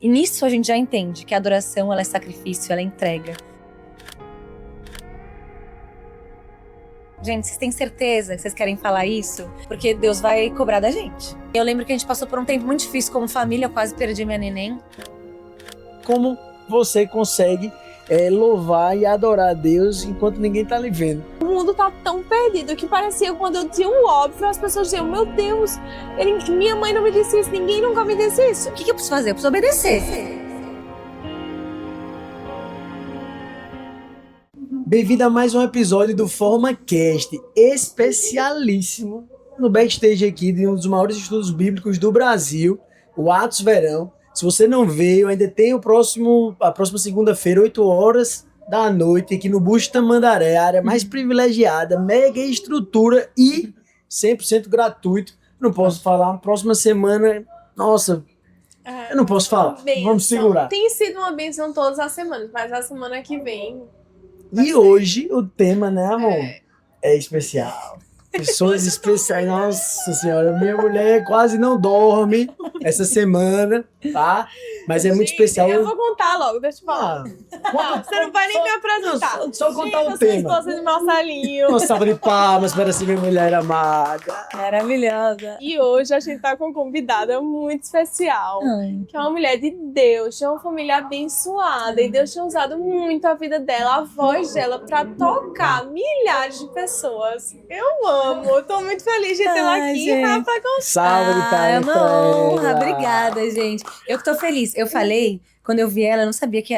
E nisso a gente já entende que a adoração, ela é sacrifício, ela é entrega. Gente, vocês têm certeza que vocês querem falar isso? Porque Deus vai cobrar da gente. Eu lembro que a gente passou por um tempo muito difícil como família, eu quase perdi minha neném. Como você consegue louvar e adorar a Deus enquanto ninguém tá lhe vendo? O mundo tá tão perdido que parecia quando eu tinha o óbvio, as pessoas diziam, meu Deus, minha mãe não me disse isso, ninguém nunca me disse isso. O que eu preciso fazer? Eu preciso obedecer. Bem-vindo a mais um episódio do FormaCast, especialíssimo no backstage aqui de um dos maiores estudos bíblicos do Brasil, o Atos Verão. Se você não veio, ainda tem a próxima segunda-feira, 8 horas da noite, aqui no Busto Tamandaré, a área mais privilegiada, mega estrutura e 100% gratuito. Não posso falar, próxima semana, nossa, eu não posso falar, vamos segurar. Tem sido uma bênção todas as semanas, mas a semana que vem... E hoje o tema, né, amor? É especial. Pessoas especiais. Nossa senhora, minha mulher quase não dorme essa semana, tá? Mas é muito especial. Eu vou contar logo, deixa eu falar. Não, você não vai nem me apresentar. Só contar o tema. Esposa de Marcelinho. Uma salva de palmas para essa minha mulher amada. Maravilhosa. E hoje a gente tá com uma convidada muito especial, que é uma mulher de Deus, de uma família abençoada. E Deus tem usado muito a vida dela, a voz dela, pra tocar milhares de pessoas. Eu amo, tô muito feliz de tê-la aqui, gente. Rafa. Salva de palmas. É uma honra, obrigada, gente. Eu que tô feliz. Eu falei, quando eu vi ela, eu não sabia que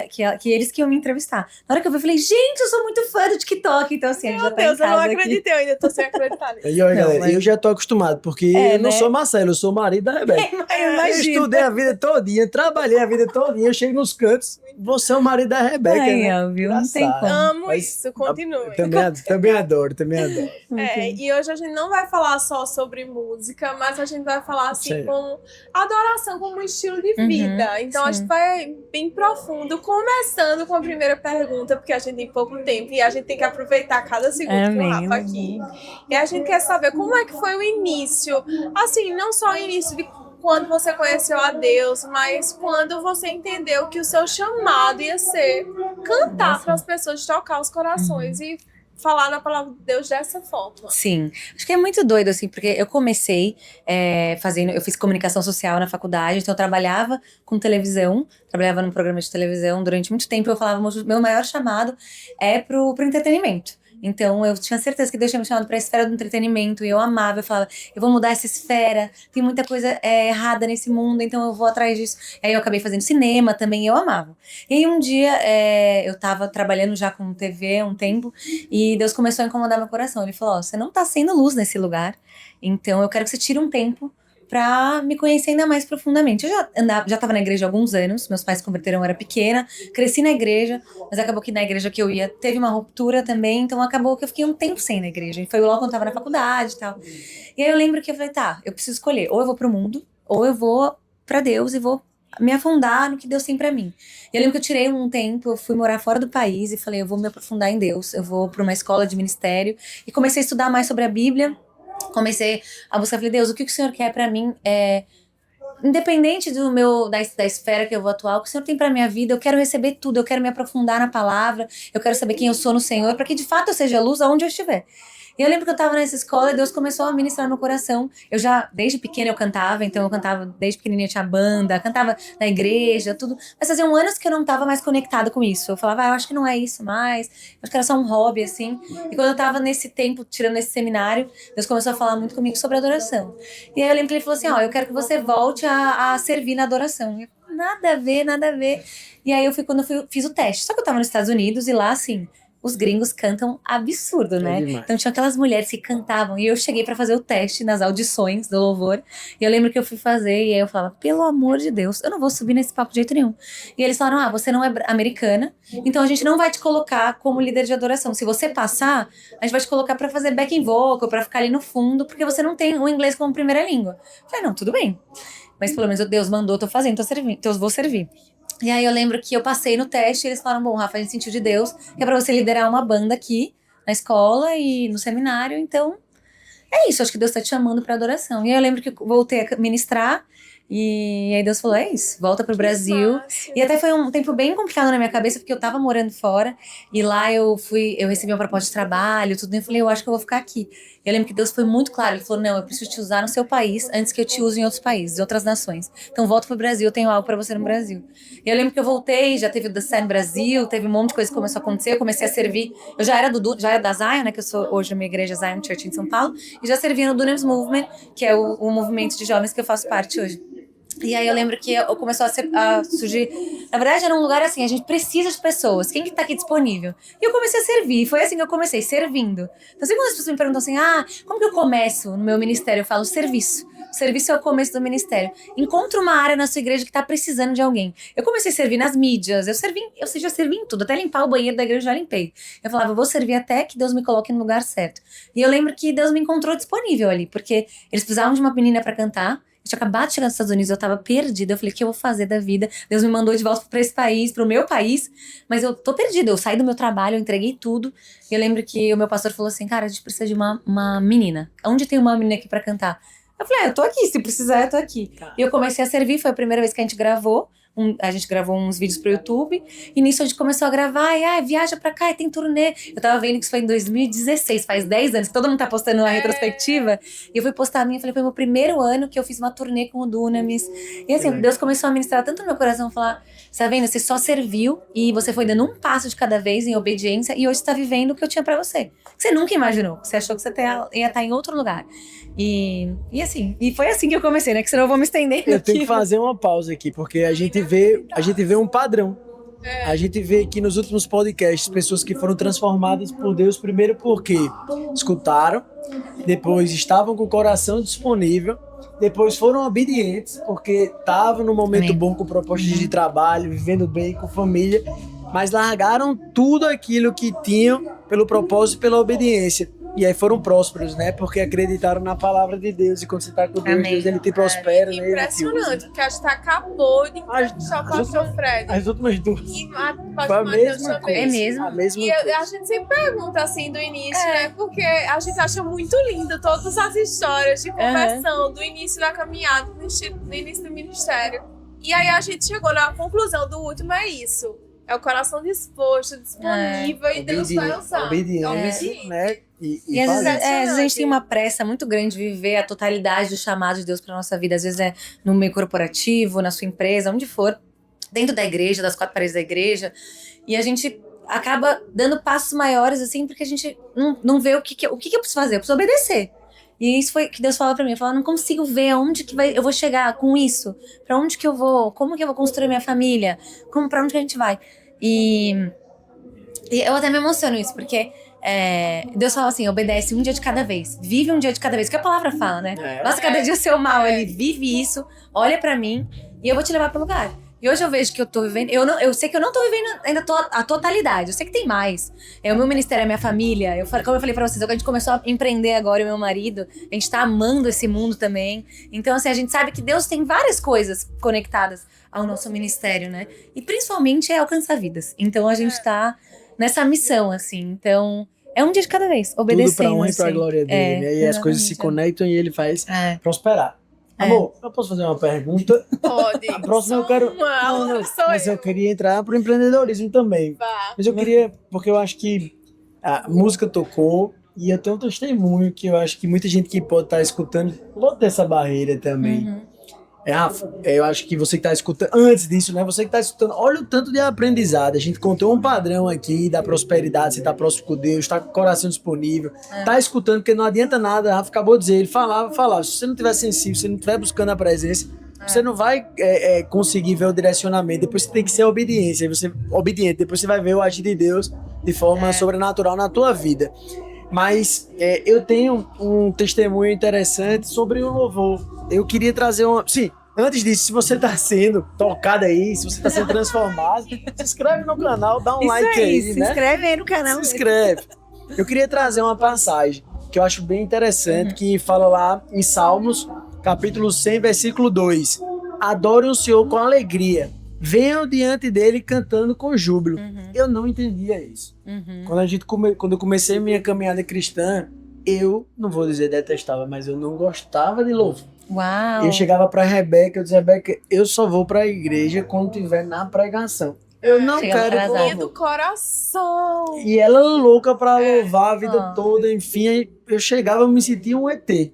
eles que iam me entrevistar. Na hora que eu vi, eu falei, gente, eu sou muito fã do TikTok. Então, assim, a gente já tá em casa Eu não aqui. acreditei, eu ainda tô sem acreditar nisso. E olha, galera, eu já tô acostumado, porque eu não sou Marcelo, eu sou o marido da Rebeca. Eu estudei a vida todinha, trabalhei a vida todinha, eu chego nos cantos, você é o marido da Rebeca, né? Viu? Não tem como. Amo isso, continue. Também adoro. E hoje a gente não vai falar só sobre música, mas a gente vai falar assim com adoração como um estilo de vida. Então a gente vai bem profundo, começando com a primeira pergunta, porque a gente tem pouco tempo e a gente tem que aproveitar cada segundo com o Rafa aqui. E a gente quer saber como é que foi o início, assim, não só o início de quando você conheceu a Deus, mas quando você entendeu que o seu chamado ia ser cantar para as pessoas, tocar os corações e falar na palavra de Deus dessa forma. Sim, acho que é muito doido, assim, porque eu comecei eu fiz comunicação social na faculdade, então eu trabalhava com televisão, trabalhava num programa de televisão durante muito tempo. Eu falava, meu maior chamado é pro entretenimento. Então eu tinha certeza que Deus tinha me chamado para a esfera do entretenimento, e eu amava, eu falava, eu vou mudar essa esfera, tem muita coisa errada nesse mundo, então eu vou atrás disso. Aí eu acabei fazendo cinema também, e eu amava. E aí um dia eu tava trabalhando já com TV há um tempo, e Deus começou a incomodar meu coração. Ele falou, você não tá sendo luz nesse lugar, então eu quero que você tire um tempo pra me conhecer ainda mais profundamente. Eu já tava na igreja há alguns anos, meus pais se converteram, eu era pequena, cresci na igreja, mas acabou que na igreja que eu ia teve uma ruptura também, então acabou que eu fiquei um tempo sem ir na igreja. E foi logo quando eu tava na faculdade e tal. E aí eu lembro que eu falei, tá, eu preciso escolher, ou eu vou pro mundo, ou eu vou pra Deus e vou me afundar no que Deus tem pra mim. E eu lembro que eu tirei um tempo, eu fui morar fora do país e falei, eu vou me aprofundar em Deus, eu vou pra uma escola de ministério, e comecei a estudar mais sobre a Bíblia. Comecei a buscar, falei, Deus, o que o Senhor quer pra mim? Independente da esfera que eu vou atuar, o que o Senhor tem pra minha vida, eu quero receber tudo, eu quero me aprofundar na palavra, eu quero saber quem eu sou no Senhor, para que de fato eu seja luz aonde eu estiver. E eu lembro que eu tava nessa escola e Deus começou a ministrar no meu coração. Eu já, desde pequena eu cantava, então eu cantava, desde pequenininha tinha banda, cantava na igreja, tudo. Mas faziam anos que eu não tava mais conectada com isso. Eu falava, eu acho que não é isso mais, acho que era só um hobby, assim. E quando eu tava nesse tempo, tirando esse seminário, Deus começou a falar muito comigo sobre adoração. E aí eu lembro que ele falou assim, eu quero que você volte a servir na adoração. E eu, nada a ver. E aí quando eu fiz o teste. Só que eu tava nos Estados Unidos e lá, assim, os gringos cantam absurdo, né? Então tinha aquelas mulheres que cantavam, e eu cheguei pra fazer o teste nas audições do louvor, e eu lembro que eu fui fazer, e aí eu falava, pelo amor de Deus, eu não vou subir nesse papo de jeito nenhum. E eles falaram, você não é americana, então a gente não vai te colocar como líder de adoração. Se você passar, a gente vai te colocar pra fazer backing vocal, pra ficar ali no fundo, porque você não tem o inglês como primeira língua. Eu falei, não, tudo bem. Mas pelo menos Deus mandou, tô fazendo, então eu vou servir. E aí eu lembro que eu passei no teste e eles falaram, bom, Rafa, a gente sentiu de Deus que é pra você liderar uma banda aqui na escola e no seminário, então é isso, acho que Deus tá te chamando pra adoração. E aí eu lembro que eu voltei a ministrar E aí Deus falou, é isso, volta pro Brasil. E até foi um tempo bem complicado na minha cabeça, porque eu tava morando fora. E lá eu recebi uma proposta de trabalho, tudo. E eu falei, eu acho que eu vou ficar aqui. Eu lembro que Deus foi muito claro. Ele falou, não, eu preciso te usar no seu país antes que eu te use em outros países, em outras nações. Então volta pro Brasil, eu tenho algo pra você no Brasil. E eu lembro que eu voltei, já teve o The Sun Brasil, teve um monte de coisa que começou a acontecer. Eu comecei a servir. Eu já era da Zion, né? Que eu sou hoje na minha igreja Zion Church em São Paulo. E já servia no Dunamis Movement, que é o movimento de jovens que eu faço parte hoje. E aí eu lembro que eu começou a surgir... Na verdade, era um lugar assim, a gente precisa de pessoas. Quem que tá aqui disponível? E eu comecei a servir. Foi assim que eu comecei, servindo. Então, sempre quando as pessoas me perguntam assim, como que eu começo no meu ministério? Eu falo, serviço. O serviço é o começo do ministério. Encontra uma área na sua igreja que tá precisando de alguém. Eu comecei a servir nas mídias. Eu já servi em tudo. Até limpar o banheiro da igreja, eu já limpei. Eu falava, eu vou servir até que Deus me coloque no lugar certo. E eu lembro que Deus me encontrou disponível ali. Porque eles precisavam de uma menina pra cantar. Eu tinha acabado de chegar nos Estados Unidos, eu tava perdida. Eu falei, o que eu vou fazer da vida? Deus me mandou de volta pra esse país, pro meu país. Mas eu tô perdida, eu saí do meu trabalho, eu entreguei tudo. E eu lembro que o meu pastor falou assim, cara, a gente precisa de uma menina. Onde tem uma menina aqui pra cantar? Eu falei, eu tô aqui, se precisar eu tô aqui. E eu comecei a servir, foi a primeira vez que a gente gravou. A gente gravou uns vídeos pro YouTube. E nisso a gente começou a gravar. E viaja pra cá, e tem turnê. Eu tava vendo que isso foi em 2016, faz 10 anos. Que todo mundo tá postando uma retrospectiva. E eu fui postar a minha. Falei, foi meu primeiro ano que eu fiz uma turnê com o Dunamis. E assim, Deus começou a ministrar tanto no meu coração. Falar, você tá vendo? Você só serviu. E você foi dando um passo de cada vez em obediência. E hoje você tá vivendo o que eu tinha pra você. Você nunca imaginou. Você achou que você ia estar em outro lugar. E foi assim que eu comecei, né? Que senão eu vou me estender. Eu tenho que fazer uma pausa aqui, porque a gente vê um padrão. A gente vê aqui nos últimos podcasts pessoas que foram transformadas por Deus, primeiro porque escutaram, depois estavam com o coração disponível, depois foram obedientes, porque estavam no momento bom com propostas de trabalho, vivendo bem com família, mas largaram tudo aquilo que tinham pelo propósito e pela obediência. E aí foram prósperos, né? Porque acreditaram na palavra de Deus. E quando você tá com Deus, Deus ele te prospera. É impressionante, porque a gente acabou de só pastor Fred. As últimas duas. E foi a mesma coisa. É mesmo. A mesma e a gente sempre pergunta assim do início, né? Porque a gente acha muito lindo todas as histórias de conversão, do início da caminhada, do início do ministério. E aí a gente chegou na conclusão do último, é isso. É o coração disposto, disponível, e Deus vai usar. Obediência, né? E às vezes a gente tem uma pressa muito grande de viver a totalidade do chamado de Deus para nossa vida. Às vezes é no meio corporativo, na sua empresa, onde for, dentro da igreja, das 4 paredes da igreja. E a gente acaba dando passos maiores, assim, porque a gente não vê o que eu preciso fazer. Eu preciso obedecer. E isso foi que Deus falou pra mim. Ele falou, não consigo ver aonde que eu vou chegar com isso. Pra onde que eu vou? Como que eu vou construir minha família? Pra onde que a gente vai? E eu até me emociono isso, porque Deus fala assim, obedece um dia de cada vez. Vive um dia de cada vez, que a palavra fala, né? Nossa, cada dia o seu mal. Ele vive isso, olha pra mim e eu vou te levar pro lugar. E hoje eu vejo que eu tô vivendo... Eu sei que eu não tô vivendo ainda a totalidade. Eu sei que tem mais. O meu ministério, a minha família. Como eu falei pra vocês, a gente começou a empreender agora, e o meu marido. A gente tá amando esse mundo também. Então, assim, a gente sabe que Deus tem várias coisas conectadas ao nosso ministério, né? E principalmente é alcançar vidas. Então, a gente tá nessa missão, assim. Então, é um dia de cada vez, obedecendo. Tudo pra honra e pra glória dele, né? E as coisas se conectam e ele faz prosperar. Amor, eu posso fazer uma pergunta? Pode. A próxima eu quero... Mas eu queria entrar pro empreendedorismo também. Mas eu queria... Porque eu acho que a música tocou e eu tenho um testemunho que eu acho que muita gente que pode estar escutando pode ter essa barreira também. Rafa, eu acho que você que está escutando, antes disso, né? Você que está escutando, olha o tanto de aprendizado. A gente contou um padrão aqui da prosperidade, você está próximo com Deus, está com o coração disponível, está escutando, porque não adianta nada. Rafa acabou de dizer, ele falava. Se você não estiver sensível, se você não estiver buscando a presença, você não vai conseguir ver o direcionamento. Depois você tem que ser obediente, depois você vai ver o agir de Deus de forma sobrenatural na tua vida. Mas eu tenho um testemunho interessante sobre o louvor. Eu queria trazer uma... Sim, antes disso, se você está sendo tocado aí, se você está sendo transformado, se inscreve no canal, dá um like aí, se né? Se inscreve aí no canal. Se inscreve. Eu queria trazer uma passagem que eu acho bem interessante, que fala lá em Salmos, capítulo 100, versículo 2. Adorem o Senhor com alegria. Venham diante dele cantando com júbilo. Eu não entendia isso. Quando eu comecei minha caminhada cristã, eu, não vou dizer detestava, mas eu não gostava de louvor. Uau! Eu chegava pra Rebeca, eu dizia, Rebeca, eu só vou pra igreja quando tiver na pregação. Eu não Chegava quero ir pro atrasada. do louvor. coração. E ela louca pra louvar a vida Ah. toda, enfim, aí eu chegava, eu me sentia um ET.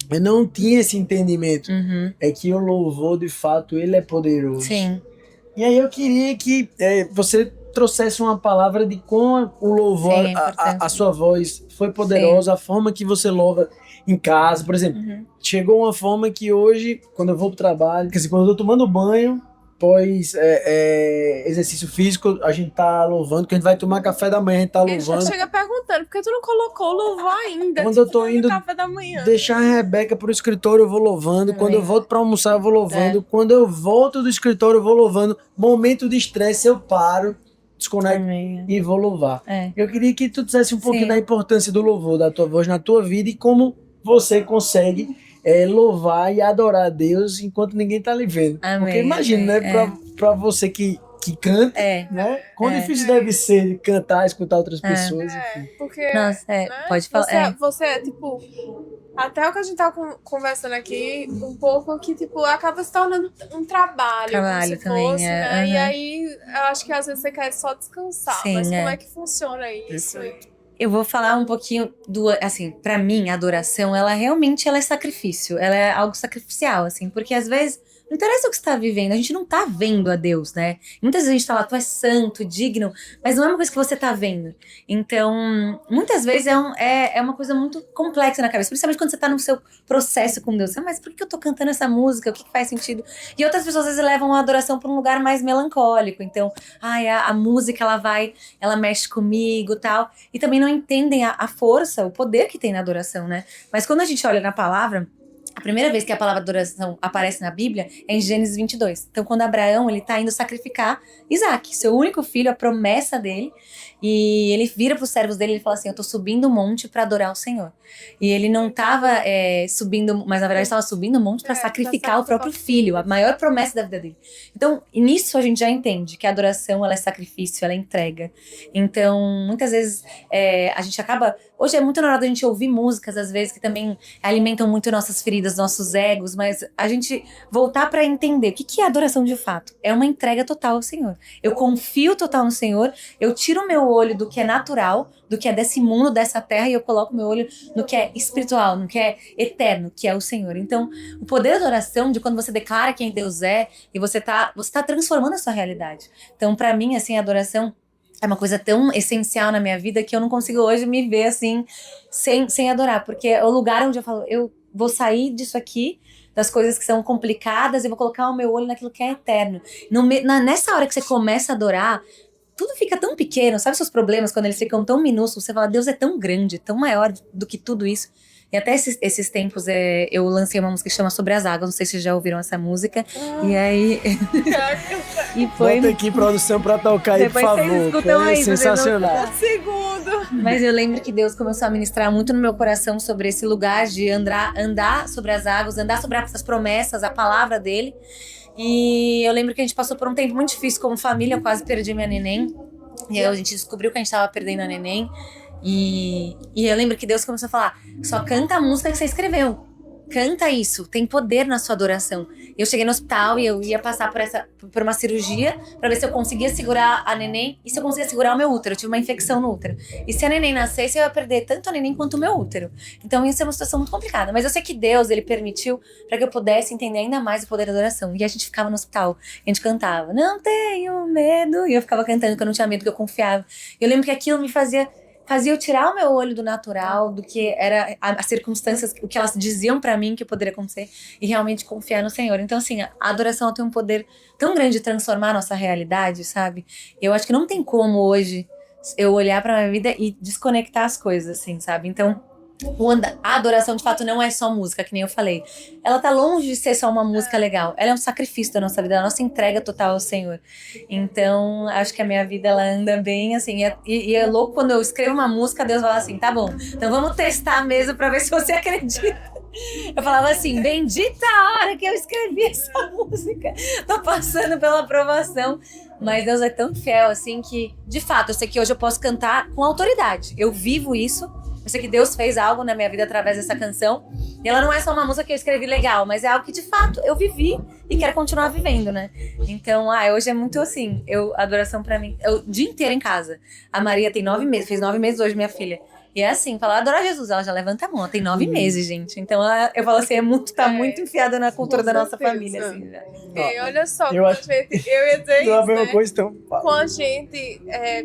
Eu não tinha esse entendimento. Uhum. É que o louvor, de fato, ele é poderoso. Sim. E aí eu queria que você trouxesse uma palavra de como o louvor, Sim, é importante. a sua voz foi poderosa, a forma que você louva em casa. Por exemplo, chegou uma forma que hoje, quando eu vou pro trabalho, quer dizer, quando eu tô tomando banho, pós exercício físico, a gente tá louvando, que a gente vai tomar café da manhã, a gente tá Ele já louvando. chega perguntando, por que tu não colocou o louvor ainda? Quando eu tô no indo café da manhã. deixar a Rebeca pro escritório, eu vou louvando. Quando eu volto pra almoçar, eu vou louvando. Quando eu volto do escritório, eu vou louvando. Momento de estresse, eu paro, desconecto Amém. e vou louvar. É. Eu queria que tu dissesse um pouquinho Sim. da importância do louvor, da tua voz na tua vida e como você consegue louvar e adorar a Deus enquanto ninguém tá lhe vendo. Amém, Porque imagina, amém, né, pra você que canta, né? Quão difícil deve ser cantar, escutar outras pessoas, enfim. Porque Nossa, né, pode falar. você é tipo, até o que a gente tá conversando aqui, um pouco que tipo, acaba se tornando um trabalho como se Também, fosse, né? E aham. aí, eu acho que às vezes você quer só descansar, Sim, mas como é que funciona isso? Eu vou falar um pouquinho assim, pra mim, a adoração, ela é sacrifício, ela é algo sacrificial, assim, porque às vezes não interessa o que você tá vivendo, a gente não tá vendo a Deus, né? Muitas vezes a gente tá lá, tu é santo, digno, mas não é uma coisa que você tá vendo. Então, muitas vezes é uma coisa muito complexa na cabeça, principalmente quando você tá no seu processo com Deus. Mas por que eu tô cantando essa música? O que faz sentido? E outras pessoas às vezes levam a adoração pra um lugar mais melancólico. Então, a música, ela mexe comigo e tal. E também não entendem a força, o poder que tem na adoração, né? Mas quando a gente olha na palavra, a primeira vez que a palavra adoração aparece na Bíblia é em Gênesis 22. Então, quando Abraão, ele tá indo sacrificar Isaac, seu único filho, a promessa dele, e ele vira pros servos dele e fala assim, eu tô subindo o monte pra adorar o Senhor. E ele não tava subindo, mas na verdade estava subindo o monte pra sacrificar o próprio filho, a maior promessa da vida dele. Então, nisso a gente já entende que a adoração, ela é sacrifício, ela é entrega. Então, muitas vezes a gente acaba... Hoje é muito na hora da gente ouvir músicas, às vezes, que também alimentam muito nossas feridas, nossos egos, mas a gente voltar pra entender o que é adoração de fato. É uma entrega total ao Senhor. Eu confio total no Senhor, eu tiro o meu olho do que é natural, do que é desse mundo, dessa terra, e eu coloco meu olho no que é espiritual, no que é eterno, que é o Senhor. Então, o poder da oração, de quando você declara quem Deus é, e você tá transformando a sua realidade. Então, pra mim, assim, a adoração é uma coisa tão essencial na minha vida que eu não consigo hoje me ver assim, sem adorar. Porque é o lugar onde eu falo, eu vou sair disso aqui, das coisas que são complicadas, e vou colocar o meu olho naquilo que é eterno. Nessa hora que você começa a adorar, tudo fica tão pequeno, sabe seus problemas, quando eles ficam tão minúsculos, você fala, Deus é tão grande, tão maior do que tudo isso. E até esses tempos eu lancei uma música que chama Sobre as Águas, não sei se vocês já ouviram essa música. E aí... e foi... Bota aqui, produção, pra tocar aí, por favor. Vocês escutam aí, sensacional. Segundo. Mas eu lembro que Deus começou a ministrar muito no meu coração sobre esse lugar de andar sobre as águas, andar sobre as promessas, a palavra dele. E eu lembro que a gente passou por um tempo muito difícil como família, eu quase perdi minha neném. E aí a gente descobriu que a gente tava perdendo a neném. E eu lembro que Deus começou a falar, só canta a música que você escreveu. Canta isso, tem poder na sua adoração. Eu cheguei no hospital e eu ia passar por uma cirurgia pra ver se eu conseguia segurar a neném e se eu conseguia segurar o meu útero. Eu tive uma infecção no útero. E se a neném nascesse, eu ia perder tanto a neném quanto o meu útero. Então isso é uma situação muito complicada. Mas eu sei que Deus, ele permitiu pra que eu pudesse entender ainda mais o poder da adoração. E a gente ficava no hospital, a gente cantava, não tenho medo. E eu ficava cantando que eu não tinha medo, que eu confiava. E eu lembro que aquilo me fazia eu tirar o meu olho do natural, do que era as circunstâncias, o que elas diziam pra mim que poderia acontecer, e realmente confiar no Senhor. Então, assim, a adoração tem um poder tão grande de transformar a nossa realidade, sabe? Eu acho que não tem como hoje eu olhar pra minha vida e desconectar as coisas, assim, sabe? Então, a adoração de fato não é só música, que nem eu falei. Ela tá longe de ser só uma música legal. Ela é um sacrifício da nossa vida, a nossa entrega total ao Senhor. Então, acho que a minha vida, ela anda bem assim. E é louco quando eu escrevo uma música, Deus fala assim, tá bom, então vamos testar mesmo pra ver se você acredita. Eu falava assim, bendita a hora que eu escrevi essa música. Tô passando pela aprovação. Mas Deus é tão fiel assim que, de fato, eu sei que hoje eu posso cantar com autoridade. Eu vivo isso. Eu sei que Deus fez algo na minha vida através dessa canção. E ela não é só uma música que eu escrevi legal, mas é algo que de fato eu vivi e quero continuar vivendo, né? Então, hoje é muito assim, adoração pra mim, o dia inteiro em casa. A Maria tem 9 meses, fez 9 meses hoje, minha filha. E é assim, falar adorar Jesus, ela já levanta a mão, ela tem 9 meses, gente. Então eu falo assim, tá muito enfiada na cultura da nossa família, assim, né? E olha só, eu ia dizer isso, né? coisa, então...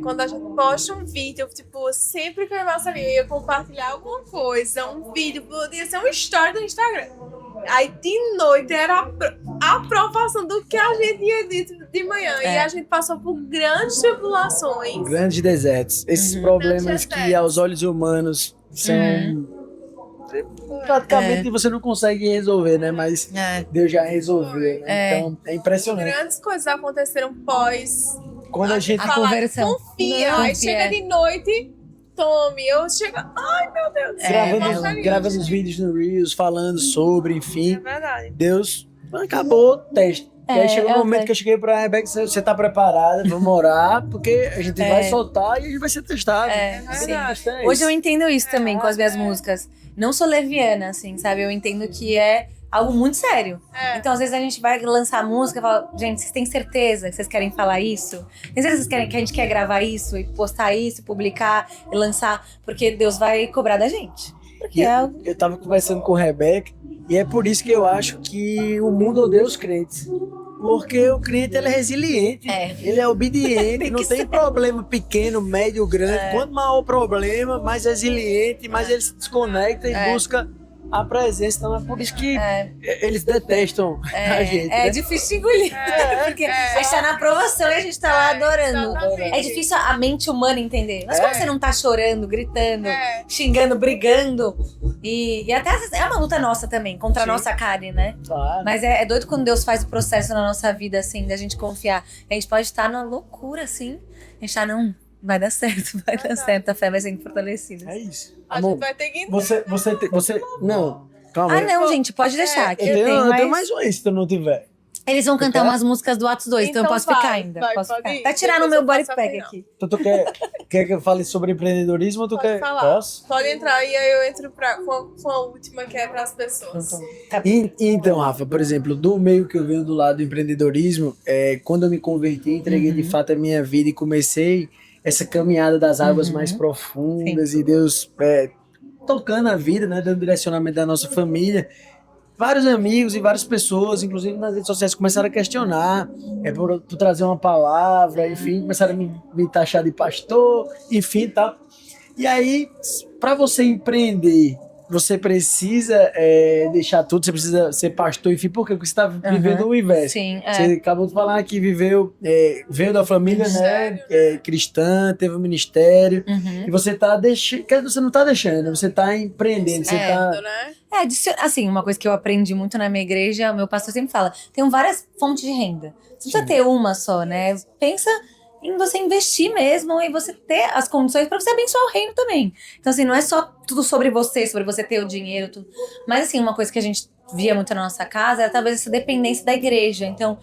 Quando a gente posta um vídeo, tipo, sempre que eu eu ia compartilhar alguma coisa, um vídeo, podia ser uma história do Instagram. Aí de noite era a aprovação do que a gente tinha dito de manhã. E a gente passou por grandes tribulações. Grandes desertos. Esses problemas que aos olhos humanos são... praticamente você não consegue resolver, né? Mas Deus já resolveu, né? Então é impressionante. Grandes coisas aconteceram pós... Quando a gente... A conversão. Confia. Aí chega de noite... Tome, eu chego. Ai, meu Deus. Gravando os vídeos no Reels, falando sobre, enfim. É verdade. Deus acabou o teste. E aí chegou o momento que eu cheguei pra Rebeca, você tá preparada, vamos orar, porque a gente vai soltar e a gente vai ser testado. Hoje eu entendo isso também com as minhas músicas. Não sou leviana, assim, sabe? Eu entendo que é algo muito sério. Então, às vezes, a gente vai lançar música e fala, gente, vocês têm certeza que vocês querem falar isso? Tem certeza que vocês querem que a gente quer gravar isso e postar isso, publicar e lançar? Porque Deus vai cobrar da gente. Eu tava conversando com a Rebeca e é por isso que eu acho que o mundo odeia os crentes. Porque o crente, ele é resiliente, ele é obediente, não tem problema pequeno, médio, grande. Quanto maior o problema, mais resiliente, mais ele se desconecta e busca a presença. Então é por isso que eles detestam a gente. É difícil engolir, porque a gente tá na aprovação e a gente tá lá adorando. É difícil a mente humana entender. Mas como você não tá chorando, gritando, xingando, brigando? E até é uma luta nossa também, contra a nossa carne, né? Claro. Mas é doido quando Deus faz o processo na nossa vida, assim, da gente confiar. A gente pode estar na loucura, assim. A gente tá, não, vai dar certo, vai dar certo. A fé vai sendo fortalecida. É isso. A gente vai ter que... Você... Não, calma. Não, gente, pode deixar. Que eu tenho mais um se tu não tiver. Eles vão cantar umas músicas do Atos 2, então eu posso ficar ainda. Posso ficar. Tá tirar no meu body pack aqui. Então tu quer que eu fale sobre empreendedorismo ou tu quer? Falar. Posso? Pode entrar e aí eu entro com a última que é para as pessoas. Então, Rafa, por exemplo, do meio que eu venho do lado do empreendedorismo, quando eu me converti, entreguei de fato a minha vida e comecei essa caminhada das águas mais profundas e Deus tocando a vida, né, dando direcionamento da nossa família. Vários amigos e várias pessoas, inclusive nas redes sociais, começaram a questionar por trazer uma palavra, enfim, começaram a me taxar de pastor, enfim, tal. E aí, para você empreender, você precisa deixar tudo, você precisa ser pastor, enfim, por quê? Porque você está vivendo o inverso. Sim, Você acabou de falar que veio da família cristã, teve um ministério, e você tá deixando, você não está deixando, você está empreendendo, você está... Né? Assim, uma coisa que eu aprendi muito na minha igreja, meu pastor sempre fala, tem várias fontes de renda. Você não precisa ter uma só, né? Pensa em você investir mesmo e você ter as condições para você abençoar o reino também. Então, assim, não é só tudo sobre você ter o dinheiro, tudo. Mas, assim, uma coisa que a gente via muito na nossa casa era talvez essa dependência da igreja. Então,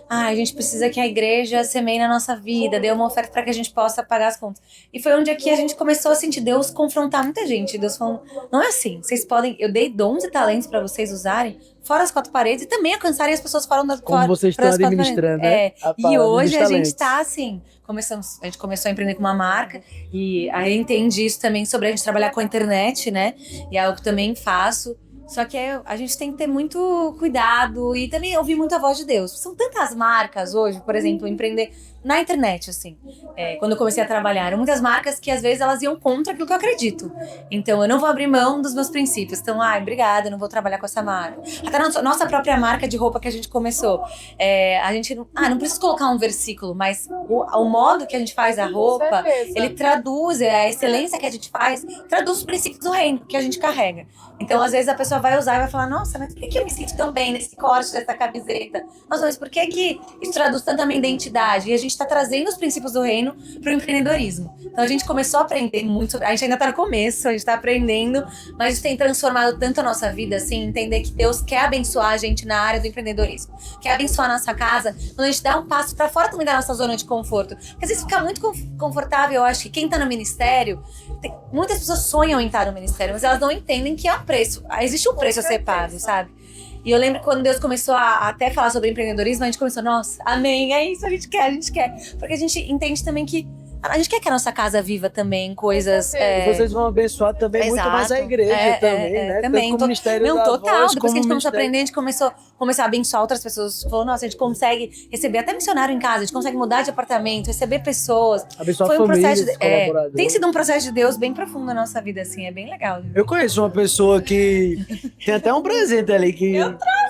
a gente precisa que a igreja semeie na nossa vida, dê uma oferta para que a gente possa pagar as contas. E foi onde aqui a gente começou a sentir Deus confrontar muita gente. Deus falando, não é assim, vocês podem, eu dei dons e talentos para vocês usarem fora as 4 paredes e também alcançarem as pessoas fora das como vocês estão administrando, né? E hoje a gente tá assim, a gente começou a empreender com uma marca e aí entendi isso também sobre a gente trabalhar com a internet, né? E é algo que também faço. Só que a gente tem que ter muito cuidado e também ouvir muito a voz de Deus. São tantas marcas hoje, por exemplo, empreender na internet, assim. Quando eu comecei a trabalhar, eram muitas marcas que às vezes elas iam contra aquilo que eu acredito. Então eu não vou abrir mão dos meus princípios. Então, obrigada, eu não vou trabalhar com essa marca. Até a nossa própria marca de roupa que a gente começou. A gente não precisa colocar um versículo, mas o modo que a gente faz a roupa, ele traduz, a excelência que a gente faz, traduz os princípios do reino que a gente carrega. Então, às vezes a pessoa pessoa vai usar e vai falar, nossa, mas por que eu me sinto tão bem nesse corte dessa camiseta? Nossa, mas por que isso traduz tanto a minha identidade? E a gente tá trazendo os princípios do reino pro empreendedorismo. Então a gente começou a aprender muito, a gente ainda tá no começo, a gente tá aprendendo, mas isso tem transformado tanto a nossa vida, assim, entender que Deus quer abençoar a gente na área do empreendedorismo, quer abençoar a nossa casa, quando a gente dá um passo pra fora também da nossa zona de conforto. Porque às vezes fica muito confortável, eu acho que quem tá no ministério, muitas pessoas sonham em estar no ministério, mas elas não entendem que é um preço, existe um preço a ser pago, sabe? E eu lembro que quando Deus começou a até falar sobre empreendedorismo, a gente começou, nossa, amém, é isso, a gente quer. Porque a gente entende também que a gente quer que a nossa casa viva também coisas... Vocês vão abençoar também muito mais a igreja também, né? Também. Tanto o ministério da total. Voz, depois que a gente começou a ministério... aprender, a gente começou a abençoar outras pessoas. Falou, nossa, a gente consegue receber até missionário em casa, a gente consegue mudar de apartamento, receber pessoas. Abençoar Foi um famílias, processo tem sido um processo de Deus bem profundo na nossa vida, assim, é bem legal. Eu conheço uma pessoa que tem até um presente ali que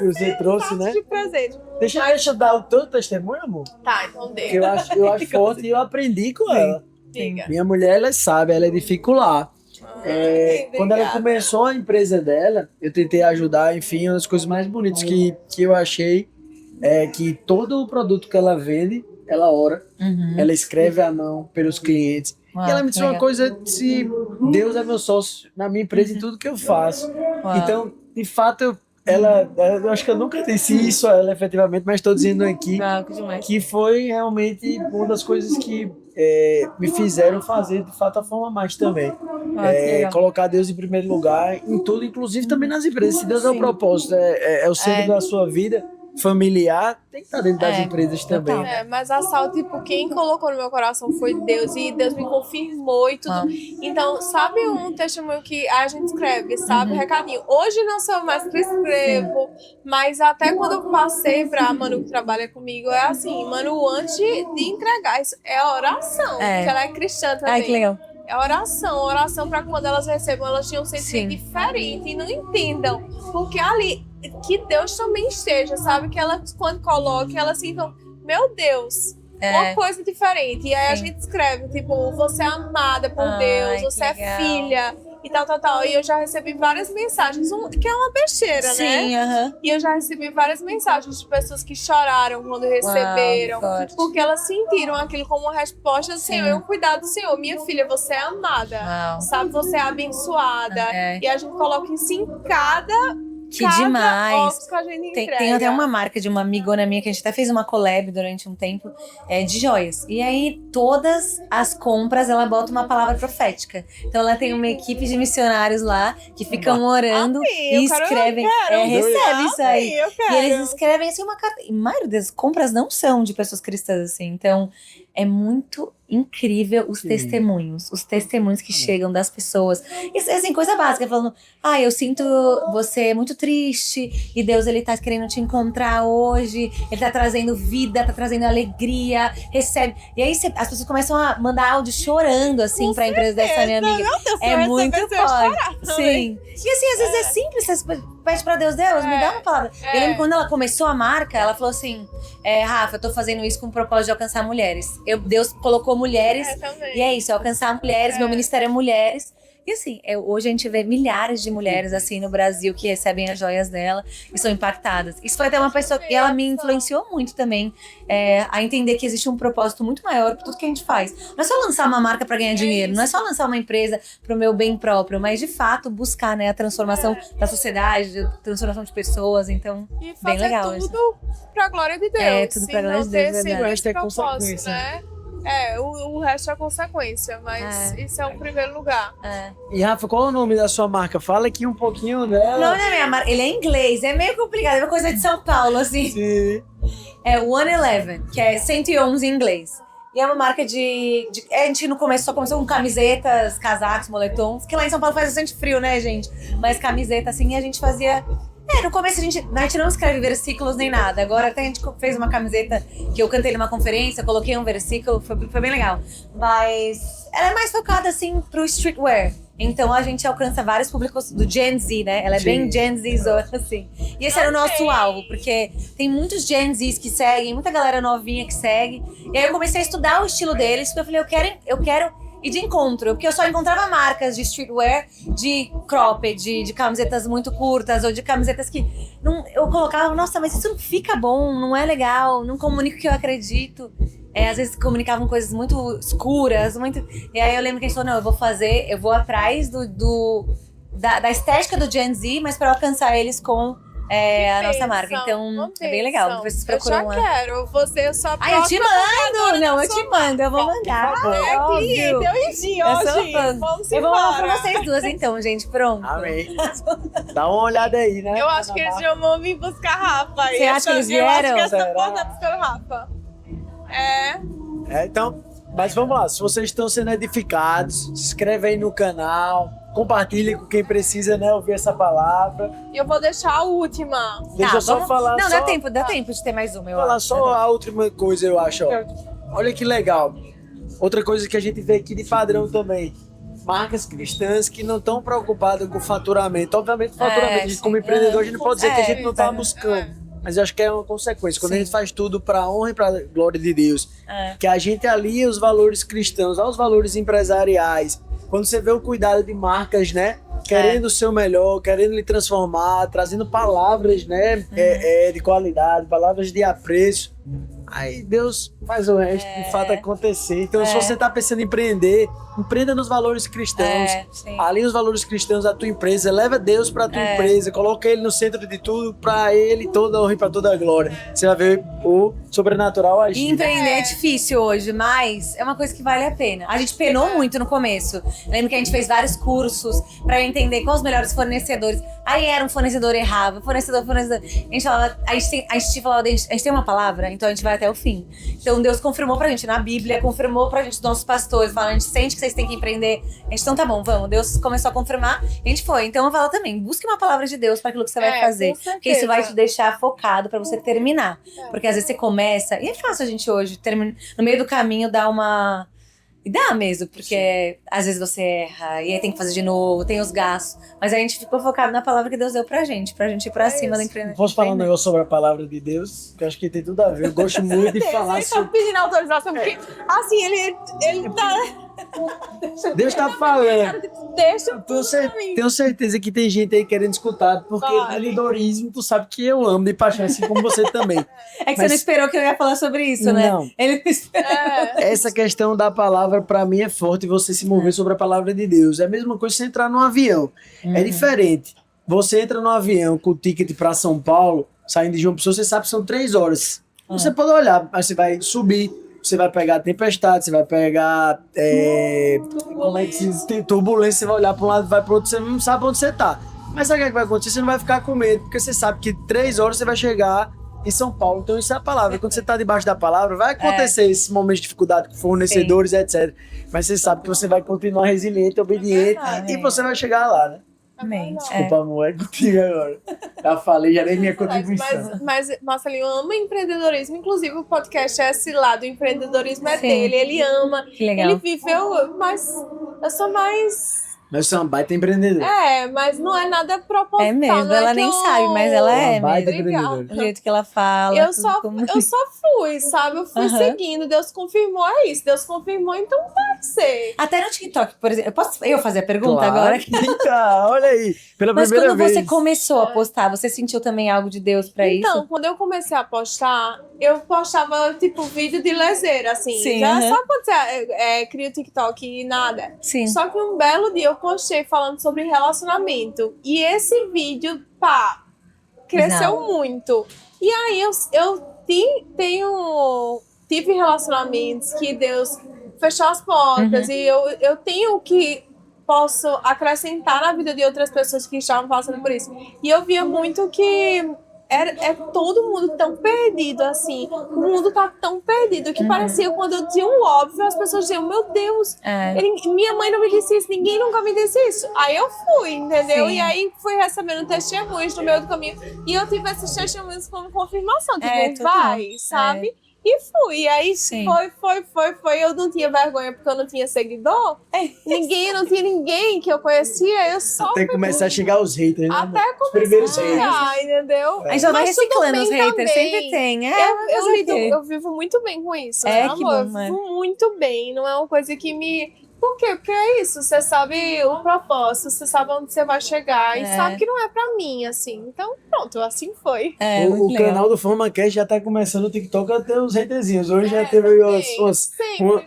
você trouxe, né? De presente. Deixa eu dar o teu testemunho, amor. Tá, então dê. Que eu acho forte e eu aprendi com ela. Diga. Minha mulher, ela sabe, ela é dificular. Quando ela começou a empresa dela, eu tentei ajudar, enfim, uma das coisas mais bonitas que eu achei é que todo o produto que ela vende, ela ora, ela escreve à mão pelos clientes. Uau, e ela me disse uma coisa, se Deus é meu sócio na minha empresa em tudo que eu faço. Uau. Então, de fato, eu acho que eu nunca disse isso a ela efetivamente, mas estou dizendo aqui que foi realmente uma das coisas que me fizeram fazer de fato a Forma Mais também. Colocar Deus em primeiro lugar em tudo, inclusive também nas empresas. Se Deus é o propósito, é o centro da sua vida familiar, tem que estar dentro das empresas também. Mas a Sal, tipo, quem colocou no meu coração foi Deus, e Deus me confirmou e tudo. Então, sabe um testemunho que a gente escreve, sabe? Recadinho. Hoje não sou mais que escrevo, mas até quando eu passei pra Manu que trabalha comigo, é assim, Manu, antes de entregar, isso é oração, porque ela é cristã também. Ai, que legal. É oração para quando elas recebam, elas tinham um sentimento diferente e não entendam. Porque ali, que Deus também esteja, sabe? Que elas, quando colocam, elas sintam, meu Deus, uma coisa diferente. E aí a gente escreve, tipo, você é amada por Deus, você é filha, e tal. E eu já recebi várias mensagens, que é uma besteira, né? E eu já recebi várias mensagens de pessoas que choraram quando receberam, porque elas sentiram aquilo como uma resposta do Senhor, e um cuidado do Senhor. Minha filha, você é amada, sabe? Você é abençoada. E a gente coloca isso em cada demais. Que a gente entrega. Tem até uma marca de uma amigona minha que a gente até fez uma collab durante um tempo de joias. E aí, todas as compras, ela bota uma palavra profética. Então, ela tem uma equipe de missionários lá que ficam orando e escrevem. Recebe isso aí. E eles escrevem assim uma carta. E a maioria das compras não são de pessoas cristãs, assim. Então, é muito incrível os testemunhos que chegam das pessoas. Isso é assim, coisa básica, falando, eu sinto você muito triste e Deus, ele tá querendo te encontrar hoje, ele tá trazendo vida, tá trazendo alegria, recebe. E aí as pessoas começam a mandar áudio chorando, assim, pra empresa dessa minha amiga. É muito forte. Sim. E assim, às vezes é simples, você pede pra Deus, me dá uma palavra. Eu lembro quando ela começou a marca, ela falou assim, Rafa, eu tô fazendo isso com o propósito de alcançar mulheres. Deus colocou mulheres, e é isso, alcançar mulheres, meu ministério é mulheres. E assim, hoje a gente vê milhares de mulheres assim no Brasil que recebem as joias dela e são impactadas. Isso foi até uma pessoa que ela me influenciou muito também a entender que existe um propósito muito maior por tudo que a gente faz. Não é só lançar uma marca para ganhar dinheiro, não é só lançar uma empresa para o meu bem próprio, mas de fato buscar, né, a transformação da sociedade, a transformação de pessoas. Então, e bem legal. Tudo para a glória de Deus. Tudo para a glória de Deus, o resto é consequência, né? O resto é consequência, mas isso é o primeiro lugar. E Rafa, qual é o nome da sua marca? Fala aqui um pouquinho dela. O nome da minha marca, ele é em inglês, é meio complicado, é uma coisa de São Paulo, assim. Sim. É 111, que é 111 em inglês. E é uma marca a gente no começo só começou com camisetas, casacos, moletons, que lá em São Paulo faz bastante frio, né, gente? Mas camiseta, assim, e a gente fazia... no começo a gente não escreve versículos nem nada. Agora até a gente fez uma camiseta que eu cantei numa conferência, coloquei um versículo, foi bem legal. Mas ela é mais focada, assim, pro streetwear. Então a gente alcança vários públicos do Gen Z, né? Ela é bem Gen Z, assim. E esse era o nosso alvo, porque tem muitos Gen Zs que seguem, muita galera novinha que segue. E aí eu comecei a estudar o estilo deles, porque eu falei, eu quero e de encontro. Porque eu só encontrava marcas de streetwear, de cropped, de camisetas muito curtas, ou de camisetas que eu colocava, nossa, mas isso não fica bom, não é legal, não comunica o que eu acredito. Às vezes comunicavam coisas muito escuras, E aí eu lembro que a gente falou, não, eu vou atrás da estética do Gen Z, mas para alcançar eles com a nossa marca. Então, é bem legal. Depois vocês procuram eu já quero. Você só Ai, eu te mando! Não, eu te mando. Eu vou mandar. É cliente, eu enchi hoje. Vamos eu vou mandar pra vocês duas, então, gente. Pronto. Amém. Dá uma olhada aí, né? Eu acho que eles já vão vir buscar Rafa. Você acha que eles vieram? Eu acho que essa porta tá buscando Rafa. Então, mas vamos lá. Se vocês estão sendo edificados, se inscreve aí no canal. Compartilhe com quem precisa, né, ouvir essa palavra. E eu vou deixar a última. Deixa eu só falar. Não, dá tempo de ter mais uma, eu falar acho. só a última coisa, eu acho. Ó. Olha que legal. Outra coisa que a gente vê aqui de padrão também. Marcas cristãs que não estão preocupadas com faturamento. Obviamente, faturamento, como empreendedor, a gente não pode dizer que a gente não está buscando. Mas eu acho que é uma consequência. Quando a gente faz tudo para honra e para glória de Deus, que a gente alia os valores cristãos aos valores empresariais. Quando você vê o cuidado de marcas, né? Querendo o seu melhor, querendo lhe transformar, trazendo palavras, né? De qualidade, palavras de apreço. Aí Deus faz o resto de fato acontecer. Então, se você está pensando em empreender, empreenda nos valores cristãos. Alinhe os valores cristãos da tua empresa. Leva Deus para a tua empresa. Coloca Ele no centro de tudo. Para Ele toda a honra e para toda a glória. Você vai ver o sobrenatural agir. E empreender é difícil hoje, mas é uma coisa que vale a pena. A gente penou muito no começo. Eu lembro que a gente fez vários cursos para entender quais os melhores fornecedores. Aí era um fornecedor errava, fornecedor. A gente falava, a gente tem uma palavra, então a gente vai até o fim. Então Deus confirmou pra gente na Bíblia, confirmou pra gente, nossos pastores, falando, a gente sente que vocês têm que empreender. A gente, então tá bom, vamos. Deus começou a confirmar, a gente foi. Então eu falo também, busque uma palavra de Deus pra aquilo que você vai fazer. Porque isso vai te deixar focado pra você terminar. Porque às vezes você começa, e é fácil a gente hoje, no meio do caminho, dar uma... E dá mesmo, porque às vezes você erra, e aí tem que fazer de novo, tem os gastos. Mas a gente ficou focado na palavra que Deus deu pra gente ir pra cima da empresa. Posso falar um negócio sobre a palavra de Deus? Que eu acho que tem tudo a ver. Eu gosto muito de falar sobre... Ele tá pedindo autorização, porque assim, ele tá... Deus tá falando. Deixa Tenho certeza que tem gente aí querendo escutar, porque empreendedorismo, tu sabe que eu amo de paixão, assim como você também. É que você não esperou que eu ia falar sobre isso, né? Não. Ele não esperou. Essa questão da palavra, pra mim, é forte, você se mover sobre a palavra de Deus. É a mesma coisa que você entrar num avião. É diferente. Você entra no avião com o ticket pra São Paulo, saindo de João Pessoa, você sabe que são 3 horas. Você pode olhar, mas você vai subir, você vai pegar tempestade, você vai pegar como é que se diz? Tem turbulência, você vai olhar para um lado, vai para o outro, você não sabe onde você tá. Mas sabe o que vai acontecer? Você não vai ficar com medo, porque você sabe que 3 horas você vai chegar em São Paulo. Então isso é a palavra. Quando você tá debaixo da palavra, vai acontecer esses momentos de dificuldade com fornecedores, etc. Mas você sabe que você vai continuar resiliente, obediente, e você vai chegar lá, né? Amém. Desculpa, amor, é contigo agora. Já falei, já dei minha contribuição. Mas Marcelinho ama empreendedorismo, inclusive o podcast é esse lado, o empreendedorismo é dele, ele ama, que legal. Ele viveu, mas eu sou mais... Mas você é uma baita empreendedora. Mas não é nada proposital. É mesmo, não ela nem sabe, mas ela é baita mesmo. empreendedora. O jeito que ela fala. Eu só fui, sabe? Eu fui seguindo, Deus confirmou isso, Deus confirmou, então pode ser. Até no TikTok, por exemplo. Posso eu fazer a pergunta Claro. agora? Eita, olha aí, pela Mas primeira quando vez. você começou a postar, você sentiu também algo de Deus pra isso? Então, quando eu comecei a postar, eu postava, tipo, vídeo de lezeira, assim. Sim, Sabe quando você cria o TikTok e nada? Sim. Só que um belo dia eu postei falando sobre relacionamento. E esse vídeo, cresceu muito. E aí eu tive relacionamentos que Deus fechou as portas. E eu tenho que posso acrescentar na vida de outras pessoas que estavam passando por isso. E eu via muito que é todo mundo tão perdido, assim. O mundo tá tão perdido que parecia quando eu dizia um óbvio, as pessoas diziam, meu Deus, minha mãe não me disse isso, ninguém nunca me disse isso. Aí eu fui, entendeu? Sim. E aí fui recebendo testemunhos no meio do caminho. E eu tive esses testemunhos como confirmação, tipo, vai, sabe? E fui. E aí foi. Eu não tinha vergonha porque eu não tinha seguidor. Não tinha ninguém que eu conhecia. Eu só. Até começar a chegar os haters, né? Até Os primeiros começar, haters. entendeu? A gente já vai Mas tudo reciclando os bem haters, também. sempre tem. Eu vivo muito bem com isso, É, né, que amor? bom, Eu vivo muito bem. Não é uma coisa que me Por quê? Porque é isso, você sabe o propósito, você sabe onde você vai chegar e sabe que não é pra mim, assim. Então, pronto, assim foi. O canal do FormaCast já tá começando o TikTok a ter uns haterzinhos. Hoje já teve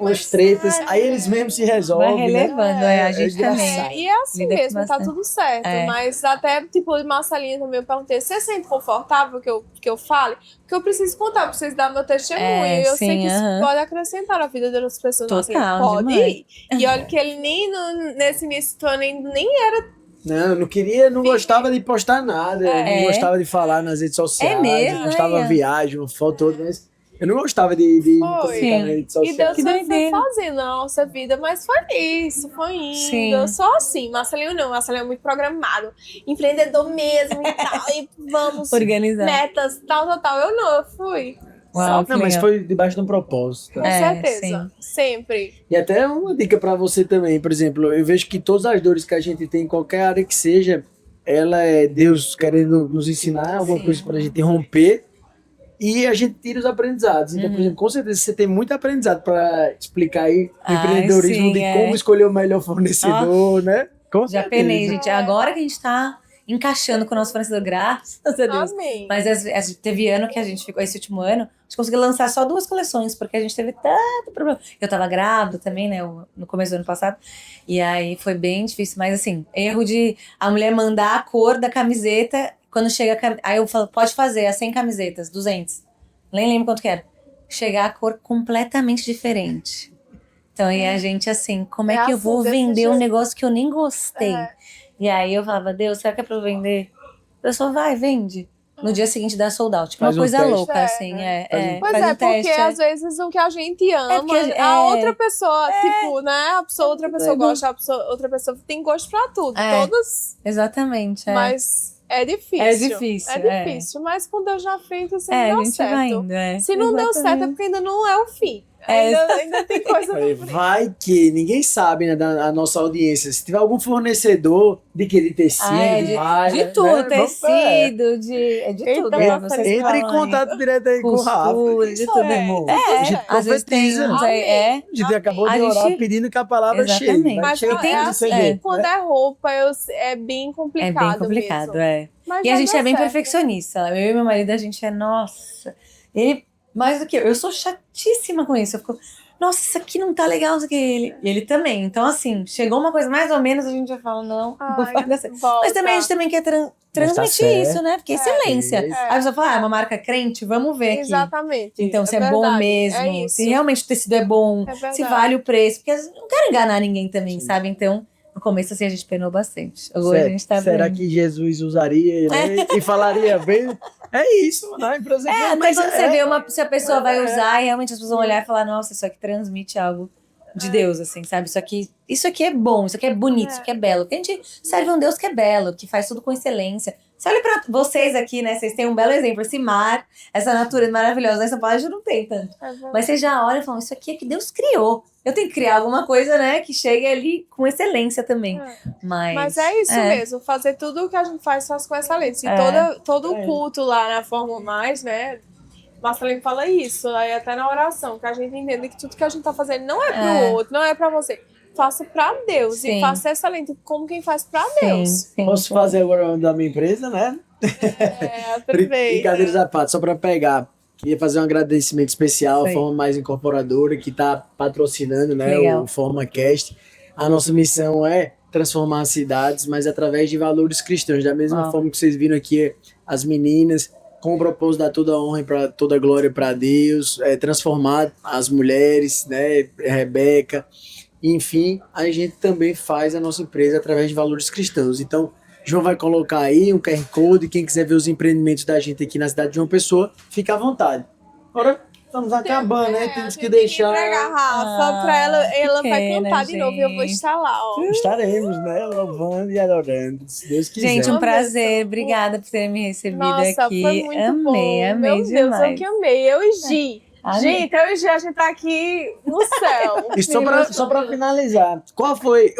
umas tretas. Aí eles mesmos se resolvem. Vai relevando, a gente também. E é assim mesmo, tá tudo certo. Mas até, tipo, de Marcelinha também eu perguntei, você sente confortável que eu fale? Porque eu preciso contar pra vocês darem meu testemunho. E eu sei que isso pode acrescentar na vida das pessoas. Total, pode ir. E olha que ele nem nesse início do ano nem era. Não gostava de postar nada, não gostava de falar nas redes sociais, mesmo, gostava de viagem, uma foto, mas eu não gostava de publicar nas redes sociais. E Deus foi fazendo a nossa vida, mas foi isso, foi indo. Sim. Só assim, Marcelinho não, Marcelinho é muito programado, empreendedor mesmo e tal, e vamos, organizar metas, tal. Eu fui. Uau, não, mas foi debaixo de um propósito. Com certeza, sempre. E até uma dica pra você também, por exemplo, eu vejo que todas as dores que a gente tem, em qualquer área que seja, ela é Deus querendo nos ensinar alguma coisa pra gente romper e a gente tira os aprendizados. Então, por exemplo, com certeza você tem muito aprendizado pra explicar aí o empreendedorismo de como escolher o melhor fornecedor, né? Com já penei, gente. Agora que a gente tá encaixando com o nosso fornecedor, graças a Deus. Amém. Mas teve ano que a gente ficou, esse último ano, a gente conseguiu lançar só 2 coleções, porque a gente teve tanto problema. Eu tava grávida também, né, no começo do ano passado, e aí foi bem difícil, mas assim, erro de a mulher mandar a cor da camiseta, quando chega, aí eu falo, pode fazer, as 100 camisetas, 200, nem lembro quanto que era, chegar a cor completamente diferente. Então, e a gente assim, como é que eu vou vender um negócio que eu nem gostei? E aí eu falava, Deus, será que é pra eu vender? A pessoa vai, vende. No dia seguinte dá sold out. Tipo, uma coisa louca, assim. Pois é, porque às vezes o que a gente ama, a outra pessoa, tipo, né? Outra pessoa gosta, outra pessoa tem gosto pra tudo. Todas. Exatamente. Mas é difícil. É difícil. Mas com Deus na frente sempre dá certo. Vai indo, Se não deu certo é porque ainda não é o fim. Ainda tem coisa vai que ninguém sabe, né, da nossa audiência. Se tiver algum fornecedor de tecido, de tudo, né? Tecido, de tudo. Entre em contato direto aí com o Rafa. De tudo, amor. A gente profetiza. A gente acabou de orar pedindo que a palavra chegue. Mas quando é roupa, é bem complicado. É bem complicado, E a gente é bem perfeccionista. Eu e meu marido, a gente nossa. Ele mais do que eu sou chatíssima com isso. Eu fico, nossa, isso aqui não tá legal, isso aqui. E ele também. Então, assim, chegou uma coisa mais ou menos, a gente já fala, não vai dar certo. Mas também a gente também quer transmitir isso, né? Porque excelência. Aí a pessoa fala, é uma marca crente, vamos ver aqui. Exatamente. Então, se é bom mesmo, se realmente o tecido é bom, se vale o preço. Porque eu não quero enganar ninguém também, sabe? Então, no começo, assim, a gente penou bastante. Agora a gente tá será que Jesus usaria, né? E falaria bem? É isso, né? Empresa mas quando você vê se a pessoa vai usar e realmente as pessoas vão olhar e falar, nossa, isso aqui transmite algo de Deus, assim, sabe? Isso aqui é bom, isso aqui é bonito, isso aqui é belo. Porque a gente serve um Deus que é belo, que faz tudo com excelência. Você olha pra vocês aqui, né? Vocês têm um belo exemplo. Esse mar, essa natureza maravilhosa. Em São Paulo a gente não tem tanto. Mas vocês já olham e falam, isso aqui é que Deus criou. Eu tenho que criar alguma coisa, né? Que chegue ali com excelência também. Mas é isso mesmo. Fazer tudo o que a gente faz com excelência. E todo o culto lá na Forma Mais, né? Marcelinho fala isso. Aí até na oração. Que a gente entende que tudo que a gente tá fazendo não é pro outro. Não é pra você. Faça pra Deus. E faça excelente como quem faz pra Deus. Posso fazer agora o da minha empresa, né? Brincadeiras à parte, só pra pegar. Queria fazer um agradecimento especial à Forma Mais Incorporadora, que tá patrocinando, né, o FormaCast. A nossa missão é transformar as cidades, mas através de valores cristãos. Da mesma forma que vocês viram aqui, as meninas, com o propósito de dar toda a honra e toda a glória para Deus, transformar as mulheres, né, Rebeca. Enfim, a gente também faz a nossa empresa através de valores cristãos. Então, João vai colocar aí um QR Code. Quem quiser ver os empreendimentos da gente aqui na cidade de João Pessoa, fica à vontade. Agora, estamos acabando, né? Temos que deixar. Tem que entregar a Rafa pra ela vai cantar de novo e eu vou estar lá, ó. Estaremos, né? Louvando e adorando, se Deus quiser. Gente, um prazer. Obrigada por terem me recebido aqui. Foi muito bom. Amei Meu demais. Deus, eu que amei. Eu e Gi. Gente, eu e Gi, a gente tá aqui no céu. E só pra finalizar, qual foi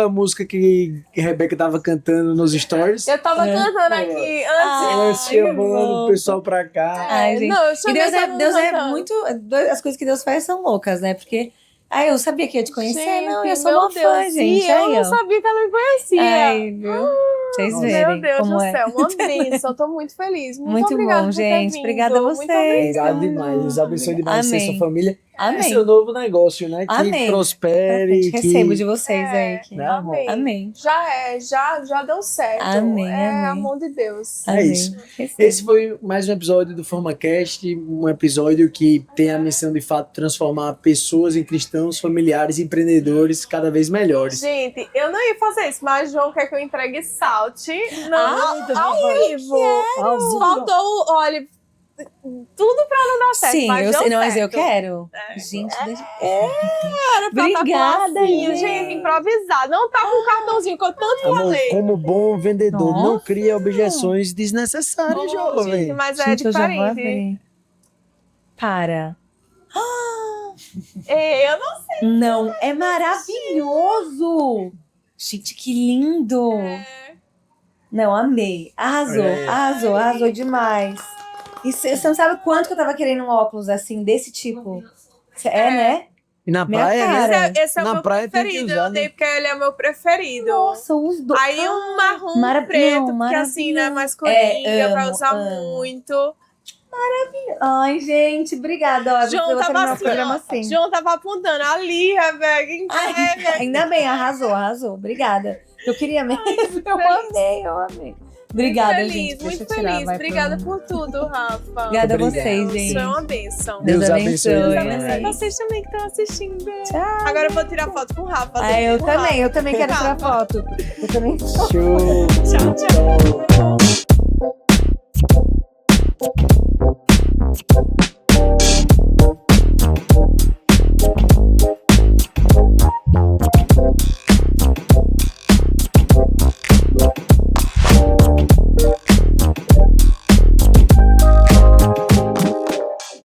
a música que Rebeca tava cantando nos stories? Eu tava cantando aqui antes. Chamando o pessoal pra cá. Ai, gente. Não, e Deus é muito... As coisas que Deus faz são loucas, né? Porque Ah, eu sabia que ia te conhecer, Gente, não, eu sou meu uma fã, Deus, gente. e eu Aí, não ó. sabia que ela me conhecia. Ai, viu? Vocês Nossa. verem Meu Deus como do é. céu, uma bênção. Eu tô muito feliz. Muito obrigada bom, por ter gente. vindo. Obrigada a Muito vocês. Obrigado demais. Deus abençoe demais você e sua Amém. família. Amém. E seu novo negócio, né? Que Amém. prospere. Que... Recebo de vocês aí. Que... Né, amor? Amém. Já deu certo. Amém, É amém. amor de Deus. É isso. Recebo. Esse foi mais um episódio do FormaCast, um episódio que tem a missão de fato transformar pessoas em cristãos, familiares, empreendedores cada vez melhores. Gente, eu não ia fazer isso, mas João quer que eu entregue salte ao vivo. Ao vivo. Faltou, olha, tudo pra não dar certo. Sim, mas eu deu sei, não, mas eu certo. quero. Gente, deixa... Era pra tá Obrigada, com lacinho, gente. gente, improvisado. Não tá com o cartãozinho que eu tanto Amor, falei. como bom vendedor, não Nossa. cria objeções desnecessárias, Gente, jovem. mas é Gente, eu já vou diferente. abrir. Para. Eu não sei. Não, é maravilhoso! Gente, que lindo! Não, amei. Arrasou, Olha aí. arrasou demais. E você não sabe quanto que eu tava querendo um óculos assim, desse tipo. Né? E na Minha praia, cara. né? Esse é o Na meu praia tem que preferido. usar, Eu dei né? porque ele é meu preferido. Nossa, os dois. Aí um marrom preto, porque assim, né, mais coringa, pra usar muito. Ai, gente, obrigada. Ó, eu João vou tava terminar o assim, programa ó. assim. João tava apontando ali, Rebeca, em Ai, pé, né? ainda bem, arrasou. Obrigada. Eu queria mesmo. Eu amei. Obrigada, Muito gente. feliz, Deixa eu muito tirar, feliz. vai Obrigada pro- por tudo, Rafa. Obrigada a Obrigado. vocês, Deus, gente. é uma bênção. Deus abençoe. Deus Deus abençoe Amém. vocês também que estão assistindo. Tchau. Agora eu vou tirar foto com o Rafa. Ah, eu com o Rafa. também quero tirar foto. Eu também. Show. Tchau, tchau.